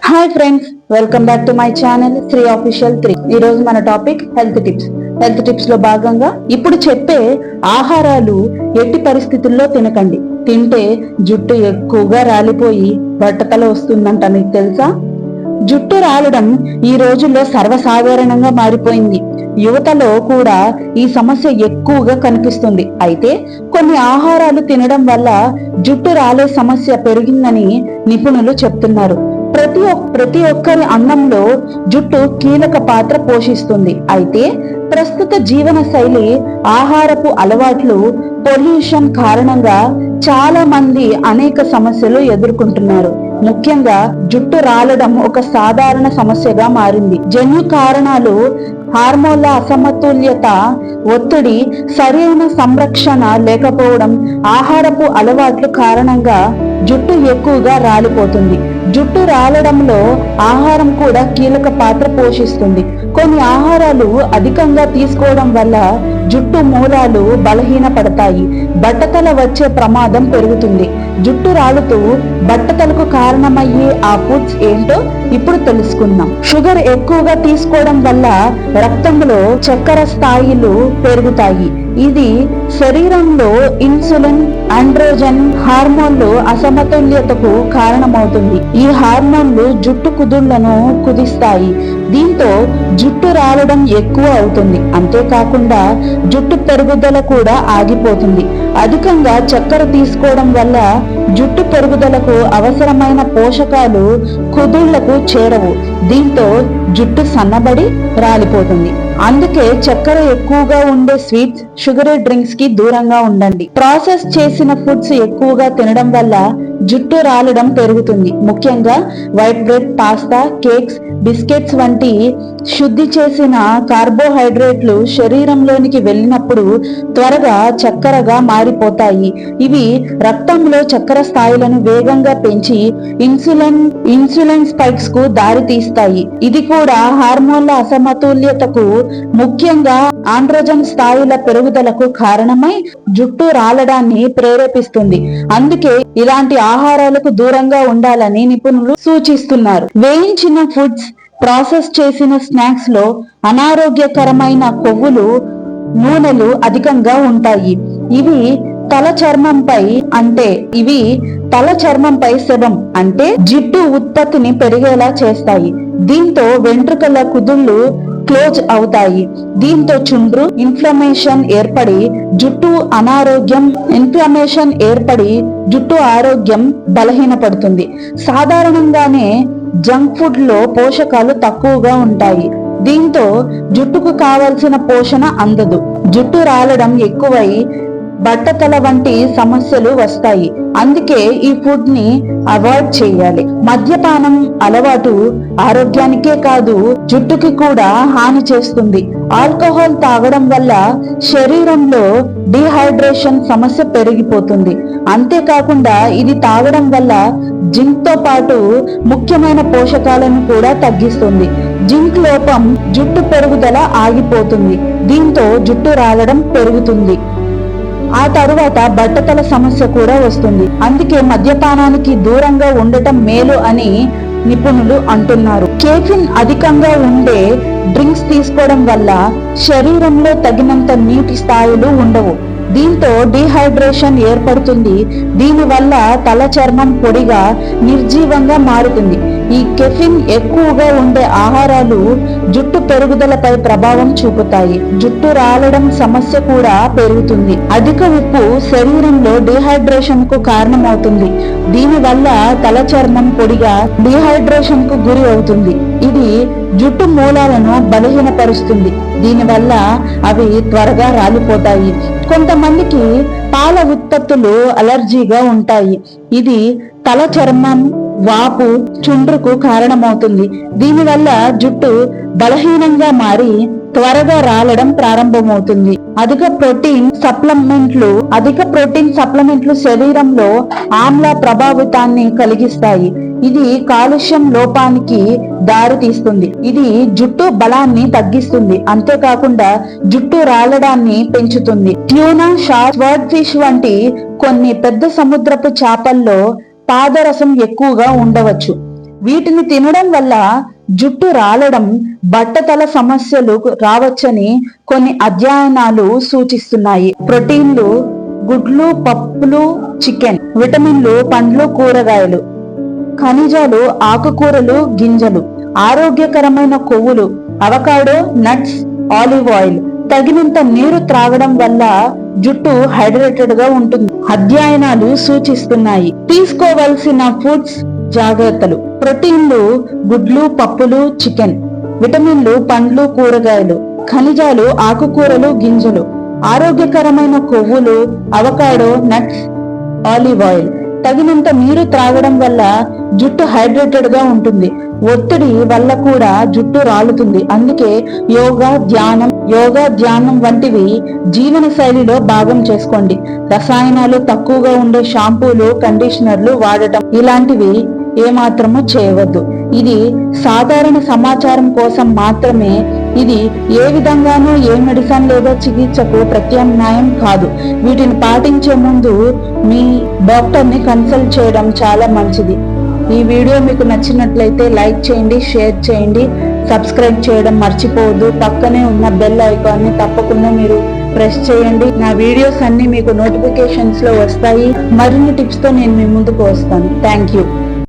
Hi friends, welcome back to my channel Sri official 3. ఈ రోజు మన టాపిక్ హెల్త్ టిప్స్ లో భాగంగా ఇప్పుడు చెప్పే ఆహారాలు ఎట్టి పరిస్థితుల్లో తినకండి. తింటే జుట్టు ఎక్కువగా రాలిపోయి బట్టతల వస్తుందంట. మీకు తెలుసా? జుట్టు రాలడం ఈ రోజుల్లో సర్వసాధారణంగా మారిపోయింది. యువతలో కూడా ఈ సమస్య ఎక్కువగా కనిపిస్తుంది. అయితే కొన్ని ఆహారాలు తినడం వల్ల జుట్టు రాలే సమస్య పెరిగిందని నిపుణులు చెప్తున్నారు. ప్రతి ఒక్కరి అన్నంలో జుట్టు కీలక పాత్ర పోషిస్తుంది. అయితే ప్రస్తుత జీవన శైలి, ఆహారపు అలవాట్లు, పొల్యూషన్ కారణంగా చాలా మంది అనేక సమస్యలు ఎదుర్కొంటున్నారు. ముఖ్యంగా జుట్టు రాలడం ఒక సాధారణ సమస్యగా మారింది. జన్యు కారణాలు, హార్మోన్ల అసమతుల్యత, ఒత్తిడి, సరైన సంరక్షణ లేకపోవడం, ఆహారపు అలవాట్ల కారణంగా జుట్టు ఎక్కువగా రాలిపోతుంది. జుట్టు రాలడంలో ఆహారం కూడా కీలక పాత్ర పోషిస్తుంది. కొన్ని ఆహారాలు అధికంగా తీసుకోవడం వల్ల జుట్టు మూలాలు బలహీనపడతాయి, బట్టతల వచ్చే ప్రమాదం పెరుగుతుంది. జుట్టు రాలుతూ బట్టతలకు కారణమయ్యే ఆ ఫుడ్స్ ఏంటో ఇప్పుడు తెలుసుకుందాం. షుగర్ ఎక్కువగా తీసుకోవడం వల్ల రక్తంలో చక్కెర స్థాయిలు పెరుగుతాయి. ఇది శరీరంలో ఇన్సులిన్, ఆండ్రోజన్ హార్మోన్లు అసమతుల్యతకు కారణమవుతుంది. ఈ హార్మోన్లు జుట్టు కుదుళ్లను కుదిస్తాయి. దీంతో జుట్టు రాలడం ఎక్కువ అవుతుంది. అంతేకాకుండా జుట్టు పెరుగుదల కూడా ఆగిపోతుంది. అధికంగా చక్కెర తీసుకోవడం వల్ల జుట్టు పెరుగుదలకు అవసరమైన పోషకాలు కుదుళ్లకు చేరవు. దీంతో జుట్టు సన్నబడి రాలిపోతుంది. అందుకే చక్కెర ఎక్కువగా ఉండే స్వీట్స్, షుగరీ డ్రింక్స్ కి దూరంగా ఉండండి. ప్రాసెస్ చేసిన ఫుడ్స్ ఎక్కువగా తినడం వల్ల జుట్టు రాలడం పెరుగుతుంది. ముఖ్యంగా white bread, pasta, cakes, biscuits వంటి శుద్ధి చేసిన కార్బోహైడ్రేట్లు శరీరంలోనికి వెళ్ళినప్పుడు త్వరగా చక్కెరగా మారిపోతాయి. ఇవి రక్తంలో చక్కెర స్థాయిలను వేగంగా పెంచి ఇన్సులిన్ స్పైక్స్ కు దారి తీస్తాయి. ఇది కూడా హార్మోన్ల అసమతుల్యతకు, ముఖ్యంగా ఆండ్రోజన్ స్థాయిల పెరుగుదలకు కారణమై జుట్టు రాలడాన్ని ప్రేరేపిస్తుంది. అందుకే ఇలాంటి ఆహారాలకు దూరంగా ఉండాలని నిపుణులు సూచిస్తున్నారు. వేయించిన ఫుడ్స్, ప్రాసెస్ చేసిన స్నాక్స్ లో అనారోగ్యకరమైన కొవ్వులు, నూనెలు అధికంగా ఉంటాయి. ఇవి తల చర్మంపై సెబం అంటే జిడ్డు ఉత్పత్తిని పెరిగేలా చేస్తాయి. దీంతో వెంట్రుకల కుదుళ్లు క్లోజ్ అవుతాయి. దీంతో చుండ్రు, ఇన్ఫ్లమేషన్ ఏర్పడి జుట్టు ఆరోగ్యం బలహీనపడుతుంది. సాధారణంగానే జంక్ ఫుడ్ లో పోషకాలు తక్కువగా ఉంటాయి. దీంతో జుట్టుకు కావలసిన పోషణ అందదు. జుట్టు రాలడం ఎక్కువై బట్టతల వంటి సమస్యలు వస్తాయి. అందుకే ఈ ఫుడ్ ని అవాయిడ్ చేయాలి. మద్యపానం అలవాటు ఆరోగ్యానికే కాదు, జుట్టుకి కూడా హాని చేస్తుంది. ఆల్కహాల్ తాగడం వల్ల శరీరంలో డిహైడ్రేషన్ సమస్య పెరిగిపోతుంది. అంతేకాకుండా ఇది తాగడం వల్ల జింక్ తో పాటు ముఖ్యమైన పోషకాలను కూడా తగ్గిస్తుంది. జింక్ లోపం జుట్టు పెరుగుదల ఆగిపోతుంది. దీంతో జుట్టు రాలడం పెరుగుతుంది. ఆ తరువాత బట్టతల సమస్య కూడా వస్తుంది. అందుకే మద్యపానానికి దూరంగా ఉండటం మేలు అని నిపుణులు అంటున్నారు. కెఫిన్ అధికంగా ఉండే డ్రింక్స్ తీసుకోవడం వల్ల శరీరంలో తగినంత నీటి స్థాయిలు ఉండవు. దీంతో డిహైడ్రేషన్ ఏర్పడుతుంది. దీనివల్ల తల చర్మం పొడిగా, నిర్జీవంగా మారుతుంది. ఈ కెఫిన్ ఎక్కువగా ఉండే ఆహారాలు జుట్టు పెరుగుదలపై ప్రభావం చూపుతాయి. జుట్టు రాలడం సమస్య కూడా పెరుగుతుంది. అధిక ఉప్పు శరీరంలో డిహైడ్రేషన్ కు కారణమవుతుంది. దీనివల్ల తల చర్మం పొడిగా, డిహైడ్రేషన్ కు గురి అవుతుంది. ఇది జుట్టు మూలాలను బలహీనపరుస్తుంది. దీనివల్ల అవి త్వరగా రాలిపోతాయి. కొంతమందికి పాల ఉత్పత్తులు అలర్జీగా ఉంటాయి. ఇది తల చర్మం, వాపు, చుండ్రుకు కారణమవుతుంది. దీనివల్ల జుట్టు బలహీనంగా మారి త్వరగా రాలడం ప్రారంభమవుతుంది. అధిక ప్రోటీన్ సప్లిమెంట్లు శరీరంలో ఆమ్ల ప్రభావితాన్ని కలిగిస్తాయి. ఇది కాలుష్యం లోపానికి దారి తీస్తుంది. ఇది జుట్టు బలాన్ని తగ్గిస్తుంది. అంతేకాకుండా జుట్టు రాలడాన్ని పెంచుతుంది. ట్యూనా, షార్క్, స్వర్డ్ ఫిష్ వంటి కొన్ని పెద్ద సముద్రపు చేపల్లో పాదరసం ఎక్కువగా ఉండవచ్చు. వీటిని తినడం వల్ల జుట్టు రాలడం, బట్టతల సమస్యలు రావచ్చని కొన్ని అధ్యయనాలు సూచిస్తున్నాయి. ప్రోటీన్లు గుడ్లు, పప్పులు, చికెన్. విటమిన్లు పండ్లు, కూరగాయలు. ఖనిజాలు ఆకుకూరలు, గింజలు. ఆరోగ్యకరమైన కొవ్వులు అవకాడో, నట్స్, ఆలివ్ ఆయిల్. తగినంత నీరు త్రాగడం వల్ల జుట్టు హైడ్రేటెడ్ గా ఉంటుంది. అధ్యయనాలు సూచిస్తున్నాయి. తీసుకోవలసిన ఫుడ్స్ జాగ్రత్తలు. ప్రోటీన్లు గుడ్లు, పప్పులు, చికెన్. విటమిన్లు పండ్లు, కూరగాయలు. ఖనిజాలు ఆకుకూరలు, గింజలు. ఆరోగ్యకరమైన కొవ్వులు అవకాడో, నట్స్, ఆలివ్ ఆయిల్. తగినంత నీరు త్రాగడం వల్ల జుట్టు హైడ్రేటెడ్ గా ఉంటుంది. ఒత్తిడి వల్ల కూడా జుట్టు రాలుతుంది. అందుకే యోగా ధ్యానం వంటివి జీవన శైలిలో భాగం చేసుకోండి. రసాయనాలు తక్కువగా ఉండే షాంపూలు, కండిషనర్లు వాడటం ఇలాంటివి ఏమాత్రము చేయవద్దు. ఇది సాధారణ సమాచారం కోసం మాత్రమే. ఇది ఏ విధంగానూ ఏ మెడిసిన్ లేదా చికిత్సకు ప్రత్యామ్నాయం కాదు. వీటిని పాటించే ముందు మీ డాక్టర్ని కన్సల్ట్ చేయడం చాలా మంచిది. ఈ వీడియో మీకు నచ్చినట్లయితే లైక్ చేయండి, షేర్ చేయండి, సబ్స్క్రైబ్ చేయడం మర్చిపోవద్దు. పక్కనే ఉన్న బెల్ ఐకాన్ని తప్పకుండా మీరు ప్రెస్ చేయండి. నా వీడియోస్ అన్ని మీకు నోటిఫికేషన్స్ లో వస్తాయి. మరిన్ని టిప్స్ తో నేను మీ ముందుకు వస్తాను. Thank you.